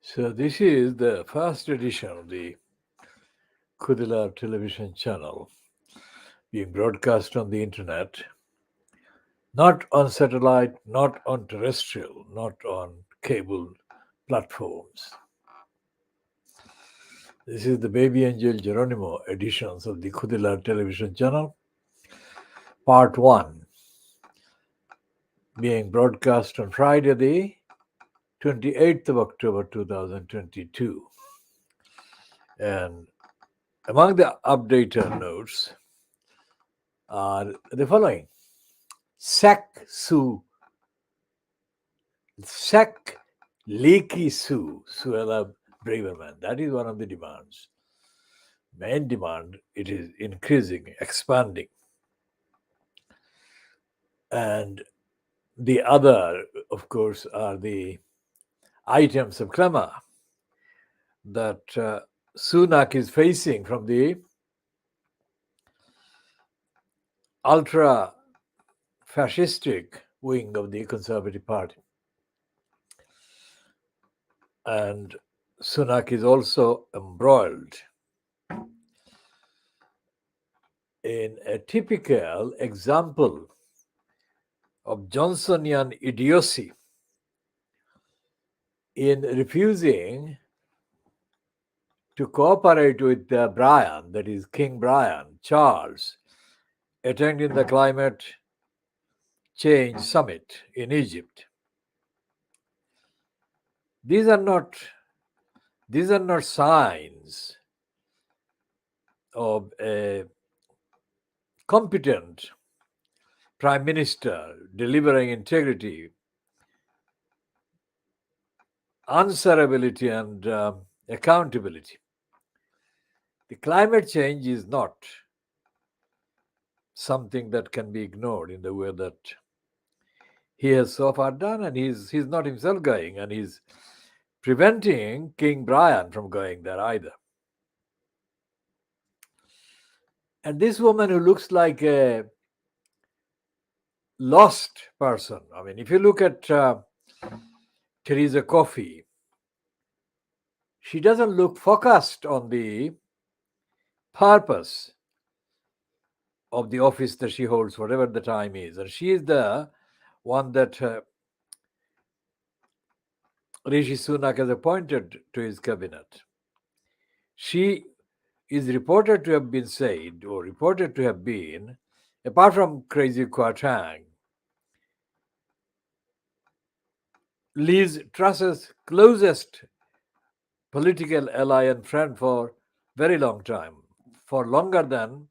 So this is the first edition of the Khoodeelaar television channel being broadcast on the internet, not on satellite, not on terrestrial, not on cable platforms. This is the Baby Angel Geronimo editions of the Khoodeelaar television channel, part 1, being broadcast on Friday the 28th of October 2022. And among the updated notes are the following. Sack Leaky Suella Braverman. That is one of the demands. Main demand, it is increasing, expanding. And the other, of course, are the items of clamor that Sunak is facing from the ultra-fascistic wing of the Conservative Party. And Sunak is also embroiled in a typical example of Johnsonian idiocy in refusing to cooperate with Brian, that is King Brian, Charles, attending the climate change summit in Egypt. These are not signs of a competent prime minister delivering integrity, answerability, and accountability. The climate change is not something that can be ignored in the way that he has so far done, and he's not himself going, and he's preventing King Brian from going there either. And this woman who looks like a lost person, I mean, if you look at Theresa Coffey, she doesn't look focused on the purpose of the office that she holds, whatever the time is. And she is the one that Rishi Sunak has appointed to his cabinet. She is reported to have been said, or reported to have been, apart from Crazy Kwarteng, Liz Truss's closest political ally and friend for very long time, for longer than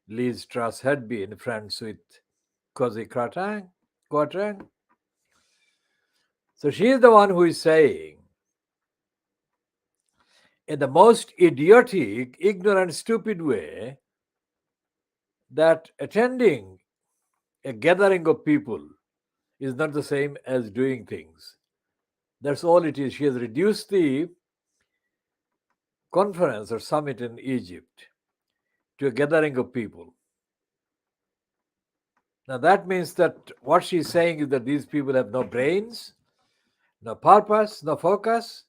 Liz Truss had been friends with Crazy Kwarteng. So she is the one who is saying, in the most idiotic, ignorant, stupid way, that attending a gathering of people is not the same as doing things. That's all it is. She has reduced the conference or summit in Egypt to a gathering of people. Now that means that what she's saying is that these people have no brains, no purpose, no focus,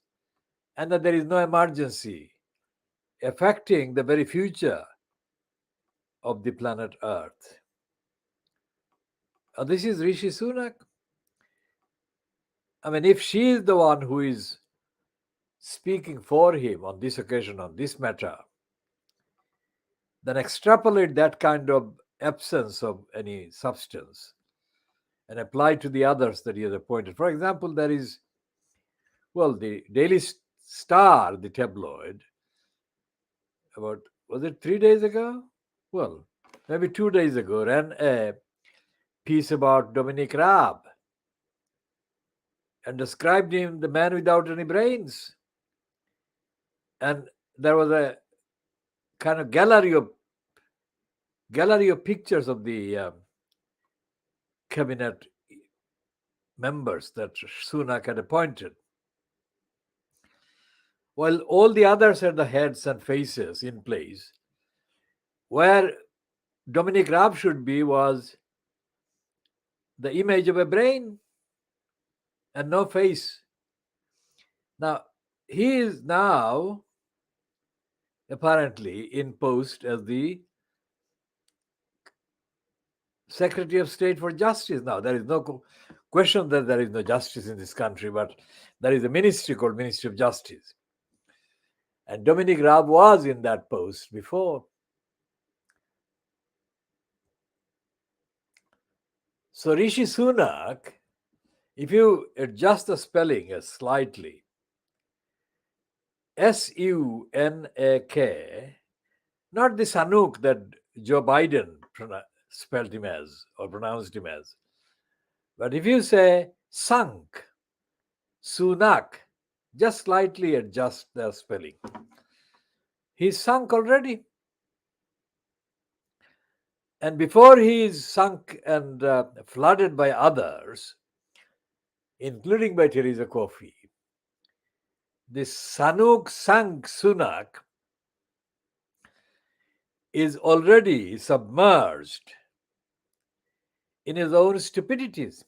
and that there is no emergency affecting the very future of the planet Earth. This is Rishi Sunak. I mean, if she is the one who is speaking for him on this occasion, on this matter, then extrapolate that kind of absence of any substance and apply to the others that he has appointed. For example, there is, well, the Daily Star, the tabloid, about, was it 3 days ago? Well, maybe 2 days ago, ran a piece about Dominic Raab and described him the man without any brains. And there was a kind of gallery of pictures of the cabinet members that Sunak had appointed, while all the others had the heads and faces in place. Where Dominic Raab should be was the image of a brain and no face. Now, he is now apparently in post as the Secretary of State for Justice. Now, there is no question that there is no justice in this country, but there is a ministry called Ministry of Justice. And Dominic Raab was in that post before. So Rishi Sunak, if you adjust the spelling slightly, Sunak, not the Sanuk that Joe Biden spelled him as or pronounced him as, but if you say Sunk, Sunak, just slightly adjust the spelling. He's sunk already. And before he is sunk and flooded by others, including by Theresa Coffey, this Sanuk Sank Sunak is already submerged in his own stupidities.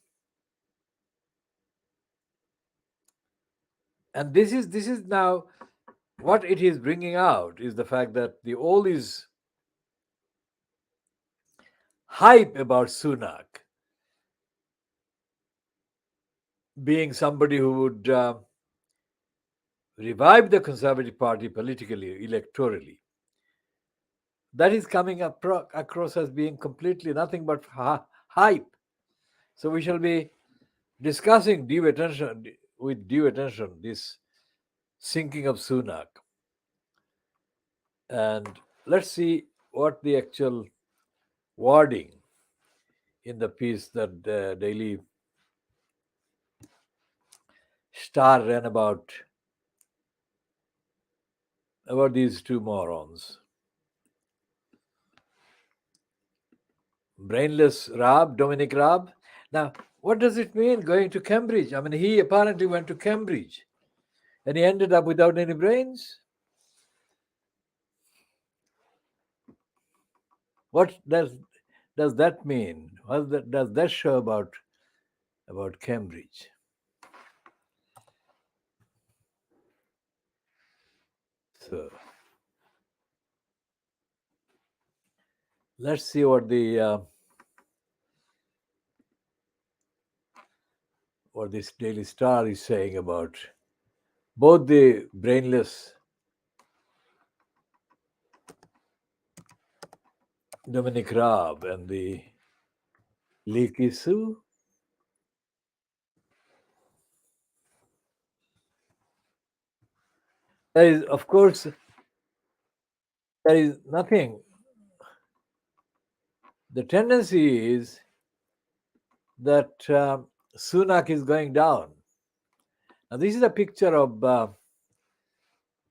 And this is now what it is bringing out is the fact that all this hype about Sunak being somebody who would revive the Conservative Party politically, electorally, that is coming across as being completely nothing but hype. So we shall be discussing with due attention this sinking of Sunak. And let's see what the actual wording in the piece that the Daily Star ran about these two morons. Brainless Raab, Dominic Raab. Now, what does it mean going to Cambridge? I mean, he apparently went to Cambridge and he ended up without any brains. What does that mean? What does that show about Cambridge? So let's see what this Daily Star is saying about both the brainless Dominic Raab and the Leaky Sue. There is, of course, there is nothing. The tendency is that Sunak is going down. Now, this is a picture of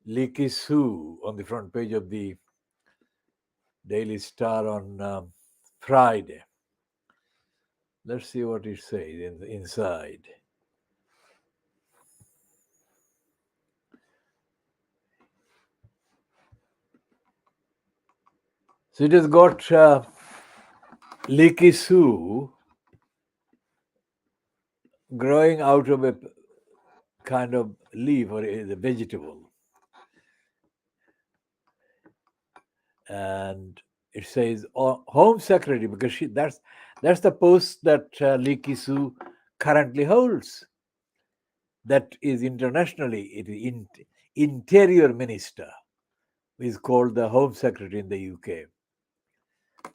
Leaky Sue on the front page of the Daily Star on Friday. Let's see what it says inside. So it has got Leaky Sue growing out of a kind of leaf or a vegetable. And it says Home Secretary, because that's the post that Leaky Sue currently holds. That is internationally, it is Interior Minister, is called the Home Secretary in the UK.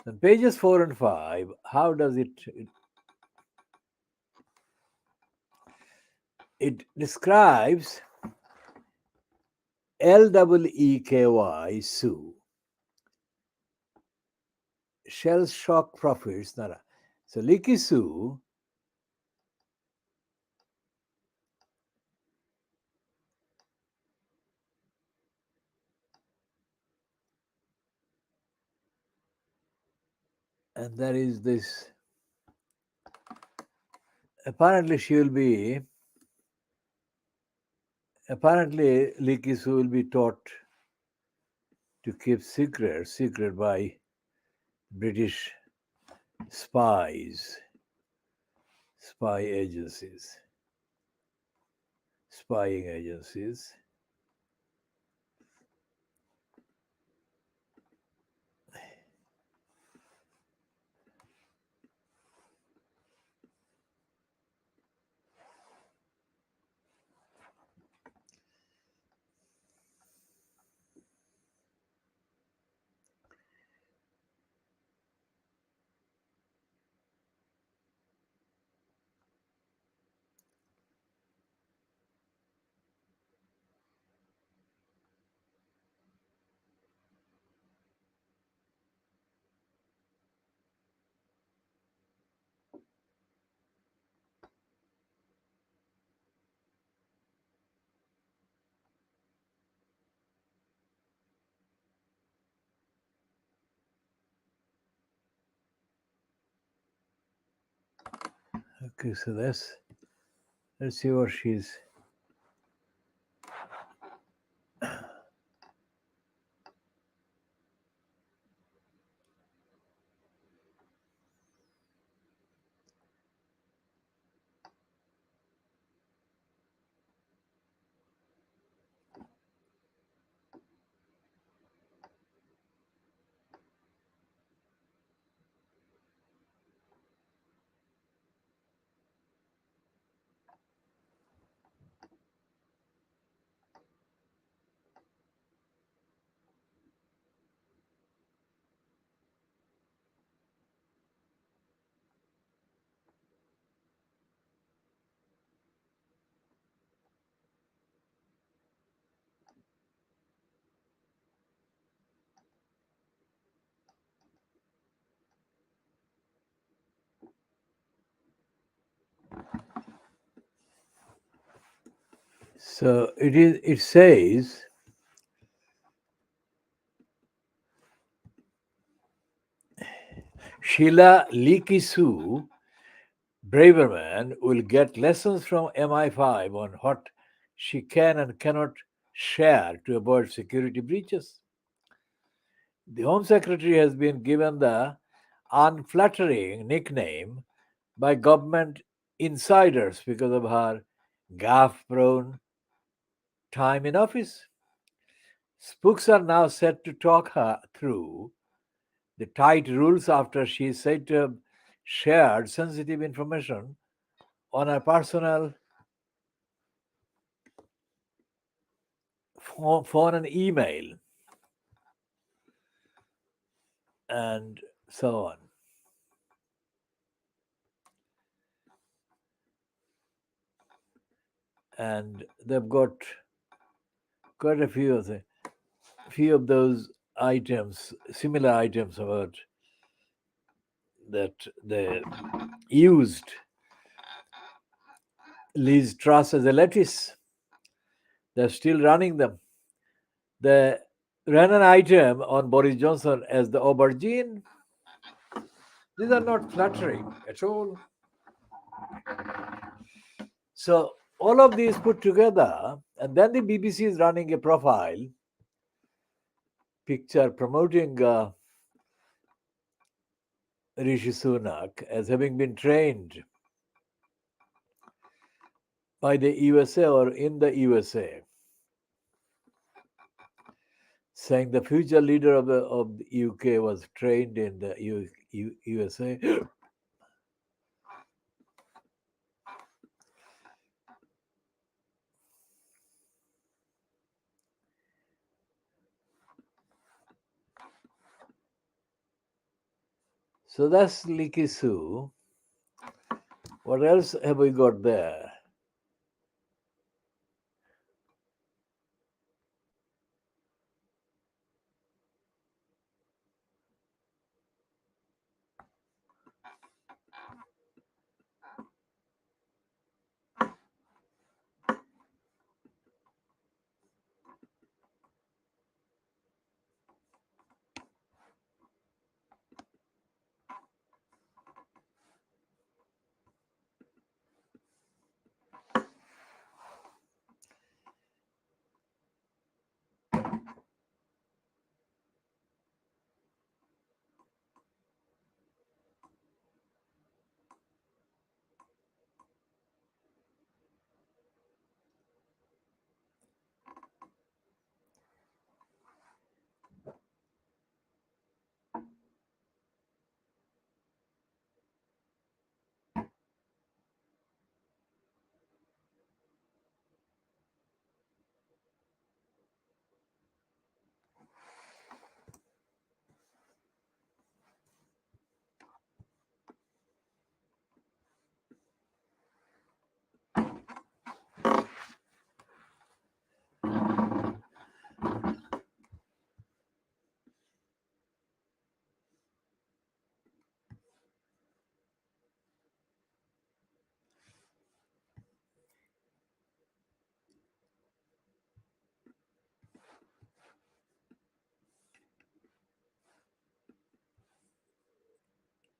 On pages 4 and 5, how does it describes LEEKY Sue. Shell shock profits. So Leaky Sue and there is this. Apparently Leaky Sue will be taught to keep secret by British spy agencies. spying agencies. Okay, so let's see what she's. So it is. It says Sheila Leaky Sue Braverman will get lessons from MI5 on what she can and cannot share to avoid security breaches. The Home Secretary has been given the unflattering nickname by government insiders because of her gaffe prone time in office. Spooks are now set to talk her through the tight rules after she is said to have shared sensitive information on her personal phone and email, and so on. And they've got quite a few of those items, similar items about that they used Liz Truss as a lettuce. They're still running them. They ran an item on Boris Johnson as the aubergine. These are not flattering at all. So all of these put together, and then the BBC is running a profile picture promoting Rishi Sunak as having been trained by the USA or in the USA, saying the future leader of the UK was trained in the USA. So that's Leaky Sue. What else have we got there?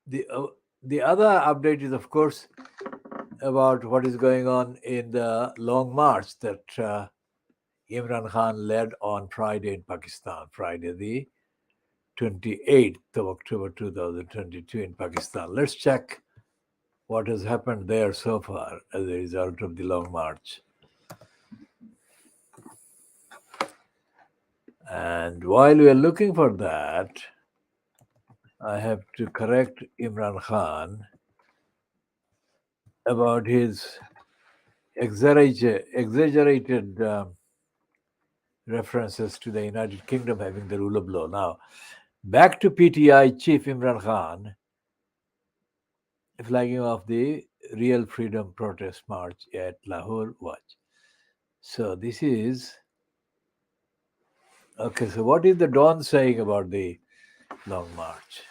The the other update is, of course, about what is going on in the long march that Imran Khan led on Friday in Pakistan, Friday the 28th of October 2022 in Pakistan. Let's check what has happened there so far as a result of the long march. And while we are looking for that, I have to correct Imran Khan about his exaggerated references to the United Kingdom having the rule of law. Now, back to PTI chief Imran Khan flagging off the real freedom protest march at Lahore. Watch. So this is okay. So what is the Dawn saying about the long march?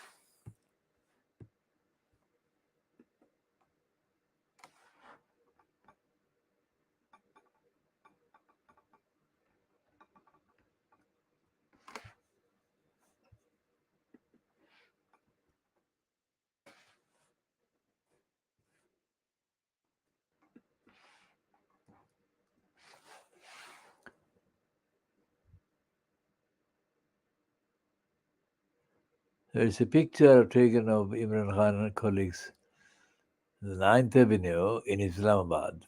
There's a picture taken of Imran Khan and colleagues on the 9th Avenue in Islamabad.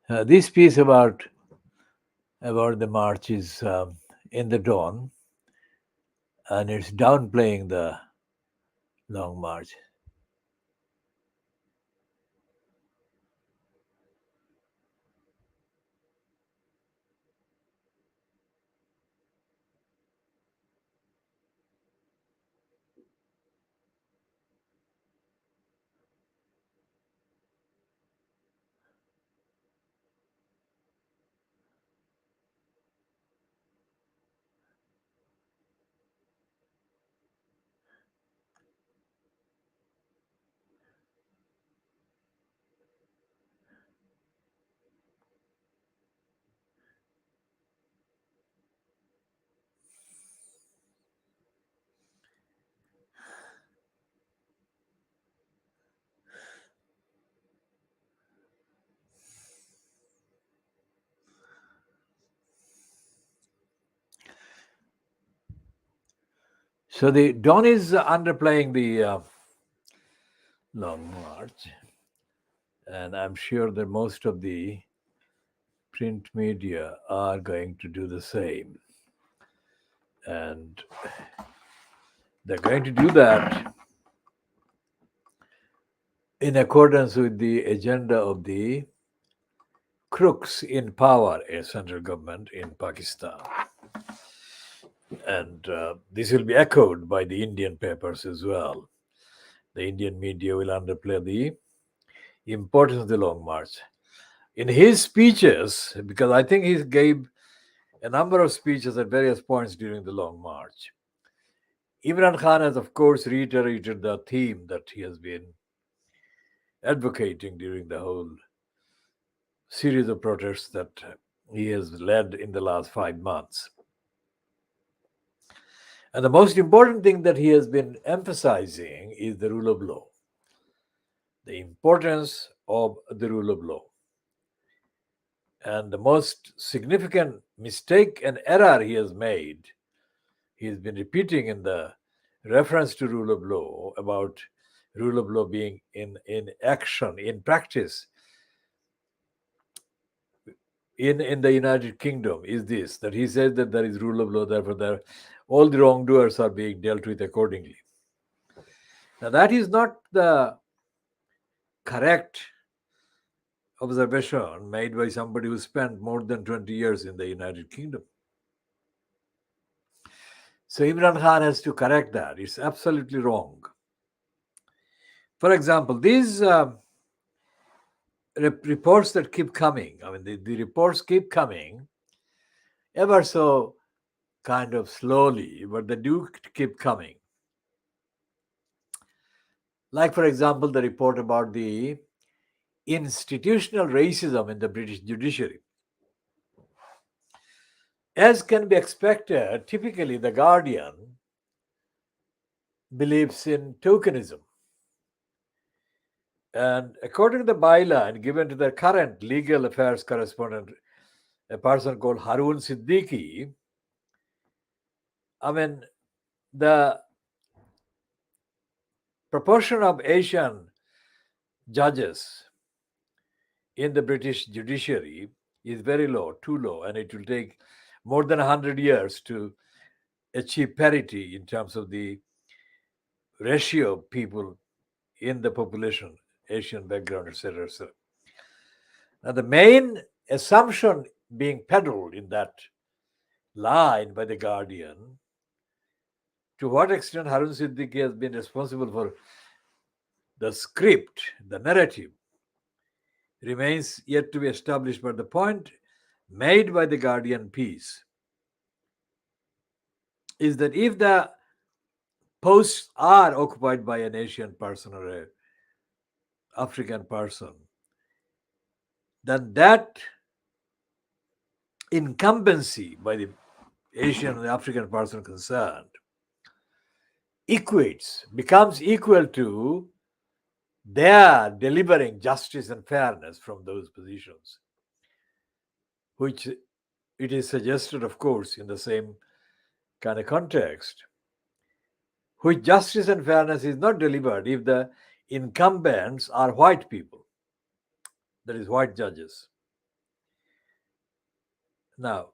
This piece about the march is in the Dawn, and it's downplaying the long march. So the Dawn is underplaying the long march, and I'm sure that most of the print media are going to do the same. And they're going to do that in accordance with the agenda of the crooks in power in central government in Pakistan. And this will be echoed by the Indian papers as well. The Indian media will underplay the importance of the long march. In his speeches, because I think he gave a number of speeches at various points during the long march, Imran Khan has, of course, reiterated the theme that he has been advocating during the whole series of protests that he has led in the last 5 months. And the most important thing that he has been emphasizing is the rule of law, the importance of the rule of law. And the most significant mistake and error he has made, he has been repeating in the reference to rule of law about rule of law being in action, in practice, in the United Kingdom, is this, that he says that there is rule of law, therefore all the wrongdoers are being dealt with accordingly. Now that is not the correct observation made by somebody who spent more than 20 years in the United Kingdom. So Imran Khan has to correct that. It's absolutely wrong. For example, these reports that keep coming. I mean, the reports keep coming ever so kind of slowly, but they do keep coming. Like, for example, the report about the institutional racism in the British judiciary. As can be expected, typically the Guardian believes in tokenism. And according to the byline given to the current legal affairs correspondent, a person called Harun Siddiqui, I mean, the proportion of Asian judges in the British judiciary is very low, too low, and it will take more than 100 years to achieve parity in terms of the ratio of people in the population, Asian background, etc. etc. Now, the main assumption being peddled in that line by the Guardian, to what extent Harun Siddiqui has been responsible for the script, the narrative, remains yet to be established. But the point made by the Guardian piece is that if the posts are occupied by an Asian person or an African person, then that incumbency by the Asian and African person concerned becomes equal to their delivering justice and fairness from those positions, which it is suggested, of course, in the same kind of context, which justice and fairness is not delivered if the incumbents are white people, that is, white judges. Now,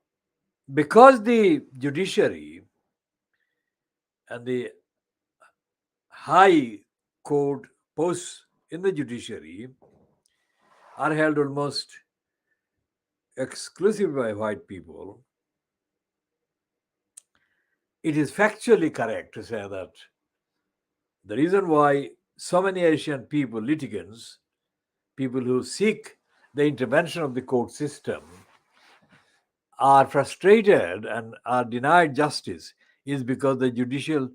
because the judiciary and the high court posts in the judiciary are held almost exclusively by white people, it is factually correct to say that the reason why so many Asian people, litigants, people who seek the intervention of the court system, are frustrated and are denied justice is because the judicial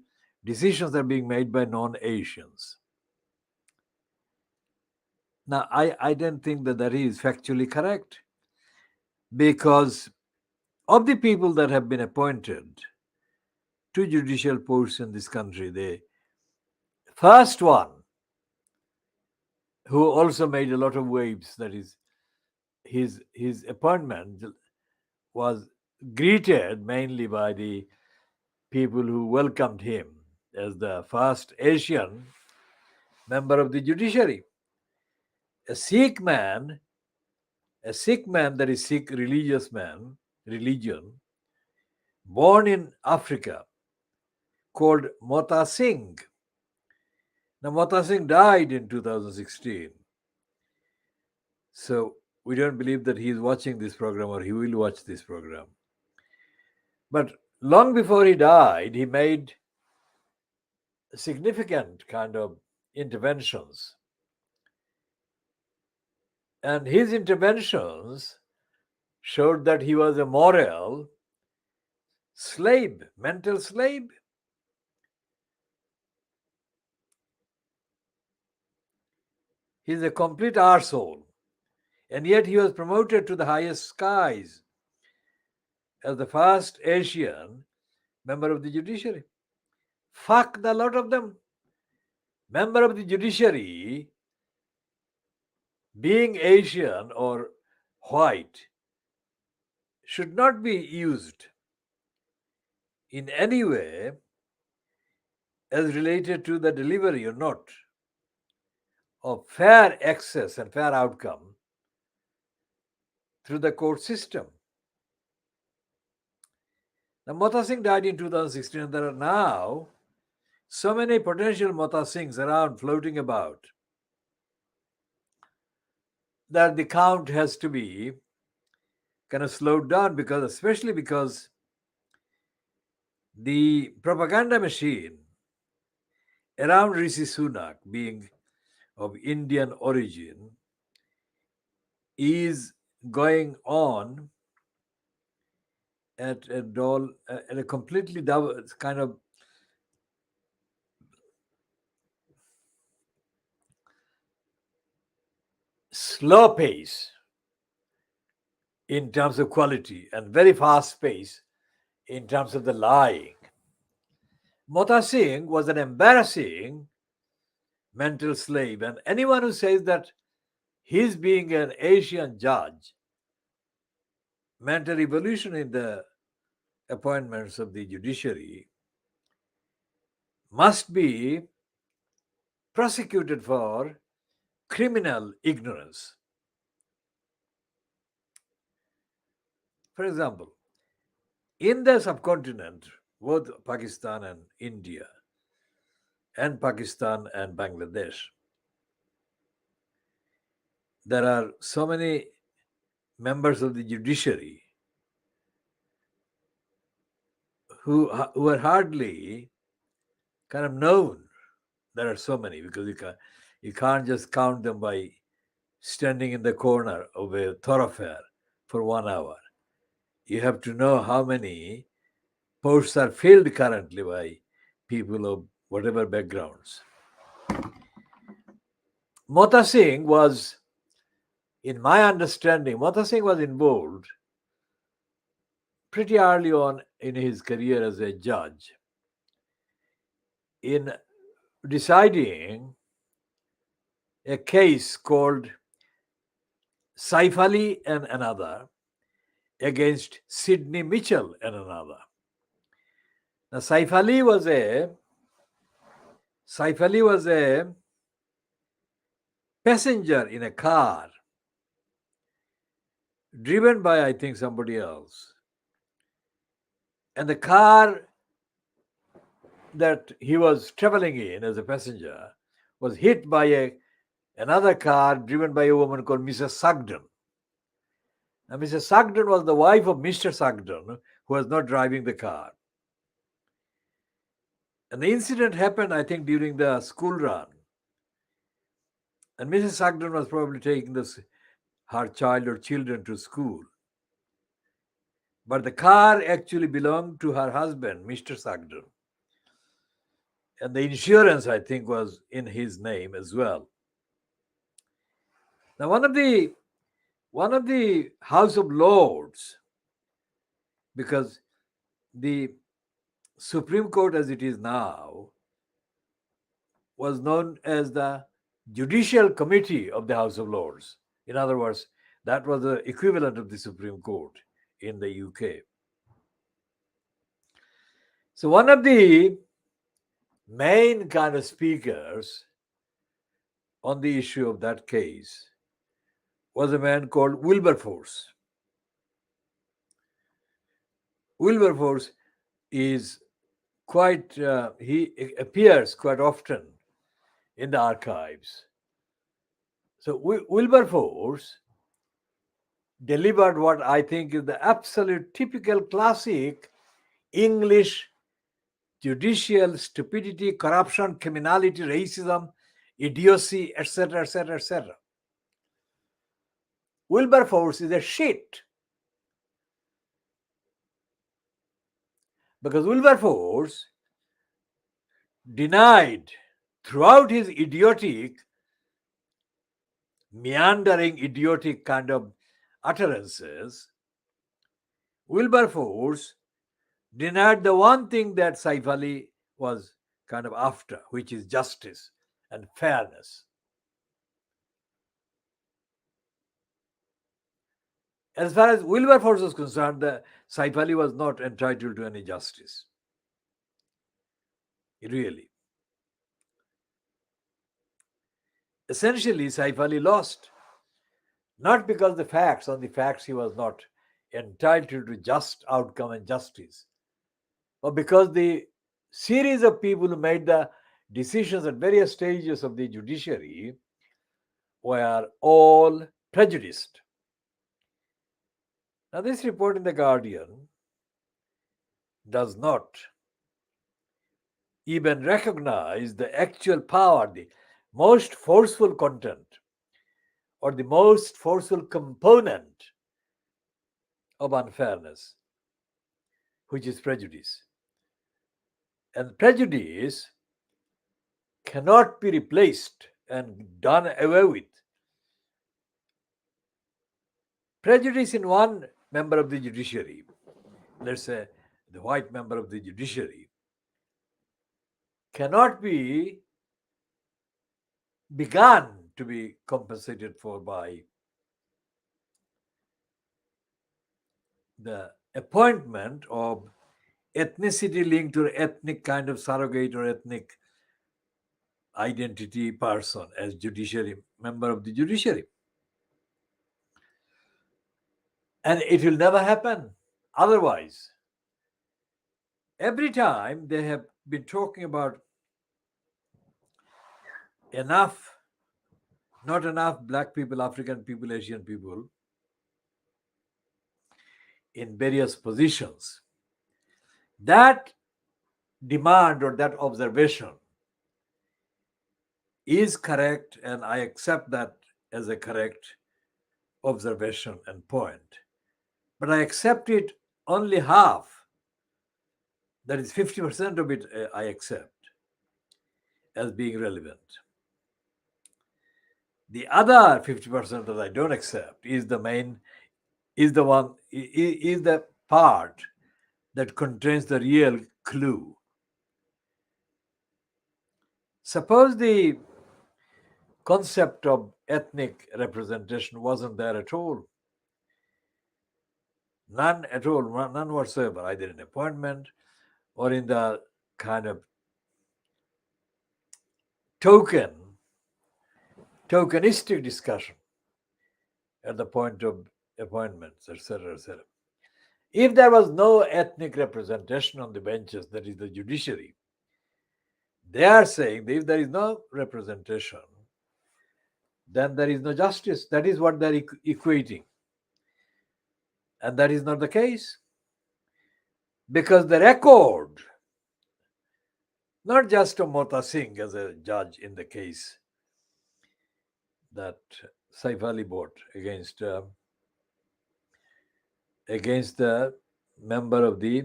decisions are being made by non-Asians. Now, I don't think that that is factually correct, because of the people that have been appointed to judicial posts in this country, the first one who also made a lot of waves, that is, his appointment was greeted mainly by the people who welcomed him as the first Asian member of the judiciary. A Sikh man, that is Sikh religion, born in Africa, called Mota Singh. Now, Mota Singh died in 2016. So we don't believe that he is watching this program or he will watch this program. But long before he died, he made significant kind of interventions. And his interventions showed that he was a moral slave, mental slave. He's a complete arsehole. And yet he was promoted to the highest skies as the first Asian member of the judiciary. Fuck the lot of them. Member of the judiciary, being Asian or white, should not be used in any way as related to the delivery or not of fair access and fair outcome through the court system. Now, Mota Singh died in 2016, and there are now so many potential Mota Singhs around floating about that the count has to be kind of slowed down, especially because the propaganda machine around Rishi Sunak, being of Indian origin, is going on at a completely kind of slow pace in terms of quality and very fast pace in terms of the lying. Mota Singh was an embarrassing mental slave, and anyone who says that his being an Asian judge meant a revolution in the appointments of the judiciary must be prosecuted for criminal ignorance. For example, in the subcontinent, both Pakistan and India, and Pakistan and Bangladesh, there are so many members of the judiciary who are hardly kind of known. There are so many because you can't just count them by standing in the corner of a thoroughfare for 1 hour. You have to know how many posts are filled currently by people of whatever backgrounds. Mota Singh was, in my understanding, Mota Singh was involved pretty early on in his career as a judge in deciding a case called Saif Ali and another against Sidney Mitchell and another. Now, Saif Ali was a passenger in a car driven by, I think, somebody else. And the car that he was traveling in as a passenger was hit by another car driven by a woman called Mrs. Sugden. Now, Mrs. Sugden was the wife of Mr. Sugden, who was not driving the car. And the incident happened, I think, during the school run. And Mrs. Sugden was probably taking her child or children to school. But the car actually belonged to her husband, Mr. Sugden. And the insurance, I think, was in his name as well. Now, one of the House of Lords, because the Supreme Court as it is now was known as the Judicial Committee of the House of Lords. In other words, that was the equivalent of the Supreme Court in the UK. So one of the main kind of speakers on the issue of that case was a man called Wilberforce. Wilberforce is he appears quite often in the archives. So Wilberforce delivered what I think is the absolute typical classic English judicial stupidity, corruption, criminality, racism, idiocy, etc., etc., etc. Wilberforce is a shit. Because Wilberforce denied throughout his meandering, idiotic kind of utterances, Wilberforce denied the one thing that Saif Ali was kind of after, which is justice and fairness. As far as Wilberforce was concerned, Saif Ali was not entitled to any justice. Really. Essentially, Saif Ali lost. Not because on the facts he was not entitled to just outcome and justice, but because the series of people who made the decisions at various stages of the judiciary were all prejudiced. Now, this report in The Guardian does not even recognize the actual power, the most forceful content or the most forceful component of unfairness, which is prejudice. And prejudice cannot be replaced and done away with. Prejudice in one member of the judiciary, let's say the white member of the judiciary, cannot be begun to be compensated for by the appointment of ethnicity linked to ethnic kind of surrogate or ethnic identity person as judiciary member of the judiciary. And it will never happen otherwise. Every time they have been talking about not enough black people, African people, Asian people in various positions. That demand or that observation is correct, and I accept that as a correct observation and point. But I accept it only half. That is 50% of it I accept as being relevant. The other 50% that I don't accept is the part that contains the real clue. Suppose the concept of ethnic representation wasn't there at all. None at all, none whatsoever, either in appointment or in the kind of tokenistic discussion at the point of appointments, etc., etc. If there was no ethnic representation on the benches, that is the judiciary, they are saying that if there is no representation, then there is no justice. That is what they're equating. And that is not the case. Because the record, not just of Mota Singh as a judge in the case that Saif Ali brought against the member of the,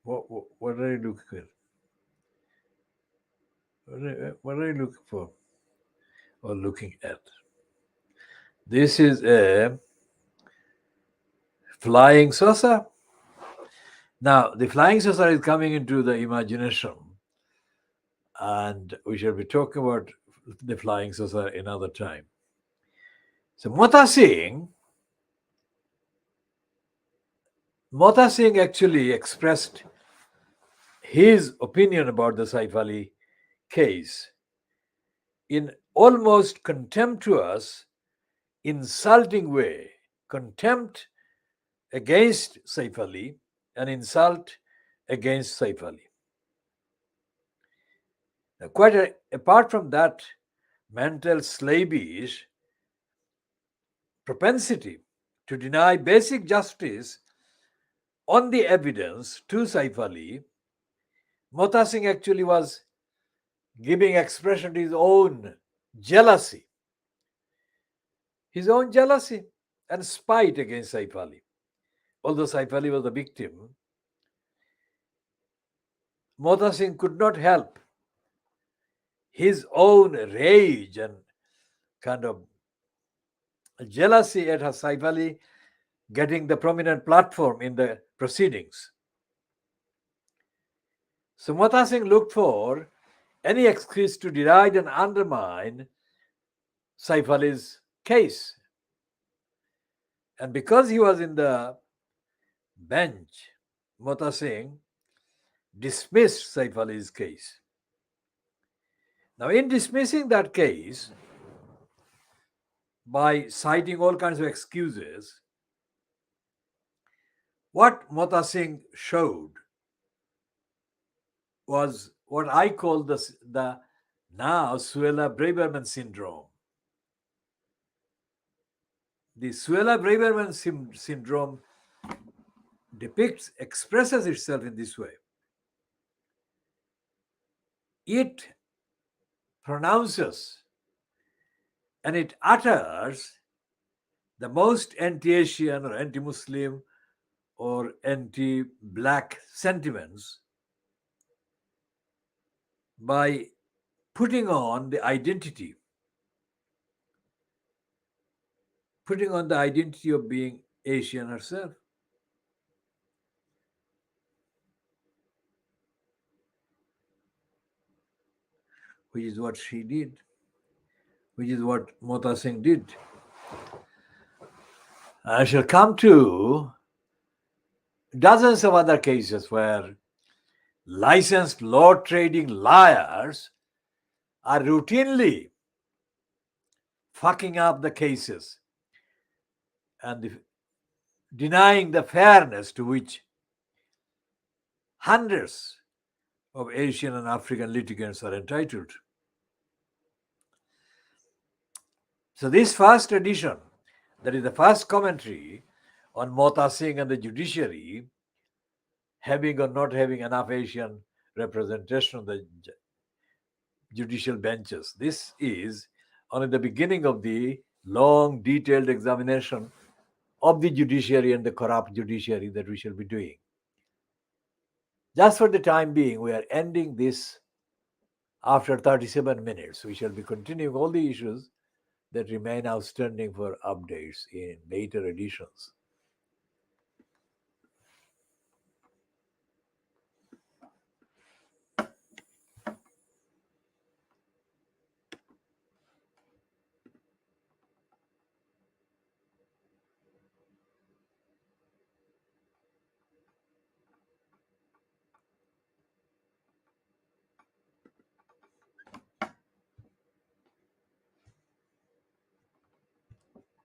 what are you looking at? What are you looking for or looking at? This is a flying saucer. Now, the flying saucer is coming into the imagination, and we shall be talking about the flying saucer another time. So Mota Singh actually expressed his opinion about the Saif Ali case in almost contemptuous, insulting way. Contempt against Saif Ali, an insult against Saif Ali. Now, apart from that mental slavish propensity to deny basic justice on the evidence to Saif Ali, Mota Singh actually was giving expression to his own jealousy and spite against Saif Ali. Although Saif Ali was the victim, Mota Singh could not help his own rage and kind of jealousy at Saif Ali getting the prominent platform in the proceedings. So Mota Singh looked for any excuse to deride and undermine Saif Ali's case. And because he was in the bench, Mota Singh dismissed Saif Ali's case. Now, in dismissing that case, by citing all kinds of excuses, what Mota Singh showed was what I call the now Suella-Braverman syndrome. The Suella-Braverman syndrome expresses itself in this way. It pronounces and it utters the most anti-Asian or anti-Muslim or anti-black sentiments by putting on the identity of being Asian herself. Which is what she did, which is what Mota Singh did. I shall come to dozens of other cases where licensed law trading liars are routinely fucking up the cases and denying the fairness to which hundreds of Asian and African litigants are entitled. So this first edition, that is the first commentary on Mota Singh and the judiciary having or not having enough Asian representation on the judicial benches. This is only the beginning of the long, detailed examination of the judiciary and the corrupt judiciary that we shall be doing. Just for the time being, we are ending this after 37 minutes. We shall be continuing all the issues that remain outstanding for updates in later editions.